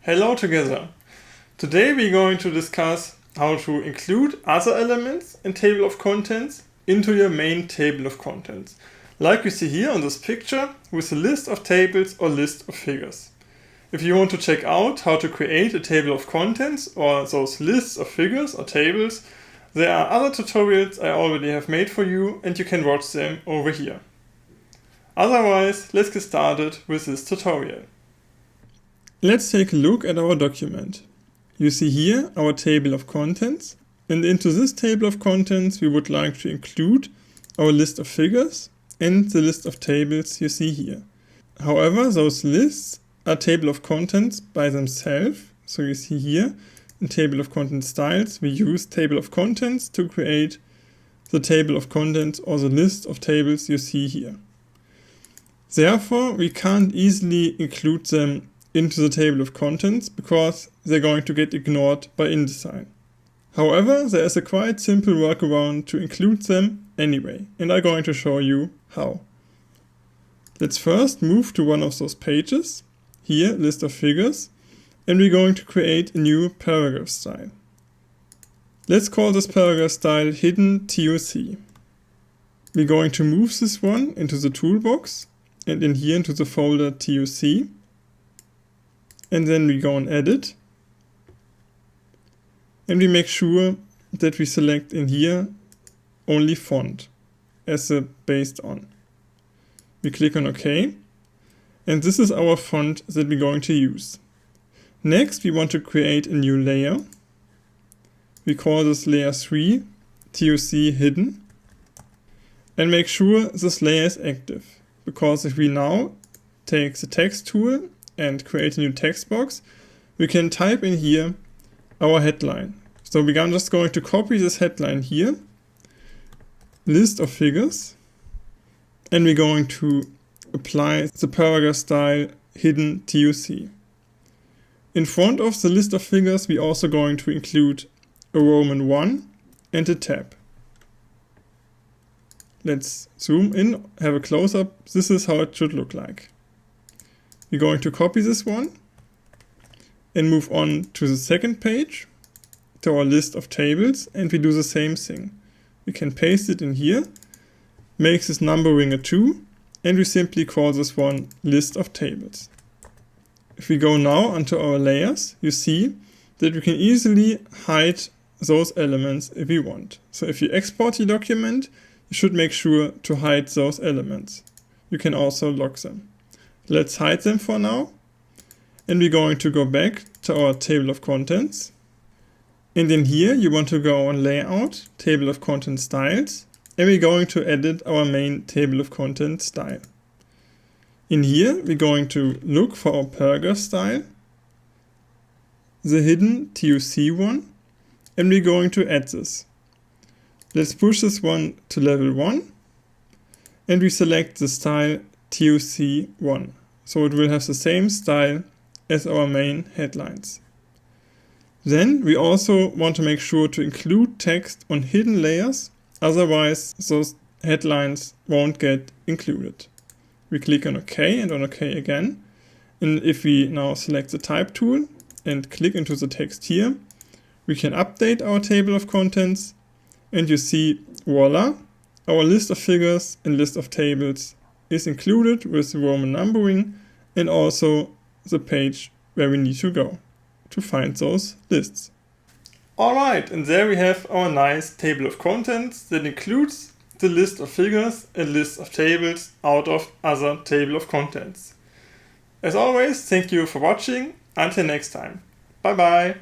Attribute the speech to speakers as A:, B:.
A: Hello together! Today we're going to discuss how to include other elements in table of contents into your main table of contents, like we see here on this picture with a list of tables or list of figures. If you want to check out how to create a table of contents or those lists of figures or tables, there are other tutorials I already have made for you and you can watch them over here. Otherwise, let's get started with this tutorial. Let's take a look at our document. You see here our table of contents, and into this table of contents we would like to include our list of figures and the list of tables you see here. However, those lists are table of contents by themselves. So you see here in table of contents styles we use table of contents to create the table of contents or the list of tables you see here. Therefore, we can't easily include them into the table of contents because they're going to get ignored by InDesign. However, there is a quite simple workaround to include them anyway, and I'm going to show you how. Let's first move to one of those pages, here list of figures, and we're going to create a new paragraph style. Let's call this paragraph style hidden TOC. We're going to move this one into the toolbox and in here into the folder TOC. And then we go on edit. And we make sure that we select in here only font as a based on. We click on OK. And this is our font that we're going to use. Next, we want to create a new layer. We call this layer 3 TOC hidden. And make sure this layer is active. Because if we now take the text tool and create a new text box, we can type in here our headline. So we're just going to copy this headline here, list of figures, and we're going to apply the paragraph style hidden TOC. In front of the list of figures, we're also going to include a Roman 1 and a tab. Let's zoom in, have a close-up. This is how it should look like. We're going to copy this one and move on to the second page, to our list of tables, and we do the same thing. We can paste it in here, make this numbering a 2, and we simply call this one list of tables. If we go now onto our layers, you see that we can easily hide those elements if we want. So if you export your document, you should make sure to hide those elements. You can also lock them. Let's hide them for now. And we're going to go back to our table of contents. And in here, you want to go on layout, table of contents styles. And we're going to edit our main table of contents style. In here, we're going to look for our paragraph style, the hidden TOC one, and we're going to add this. Let's push this one to level 1. And we select the style TOC1. So it will have the same style as our main headlines. Then we also want to make sure to include text on hidden layers, otherwise those headlines won't get included. We click on OK and on OK again. And if we now select the type tool and click into the text here, we can update our table of contents, and you see, voila, our list of figures and list of tables is included with the Roman numbering and also the page where we need to go to find those lists. Alright, and there we have our nice table of contents that includes the list of figures and list of tables out of other table of contents. As always, thank you for watching. Until next time. Bye bye.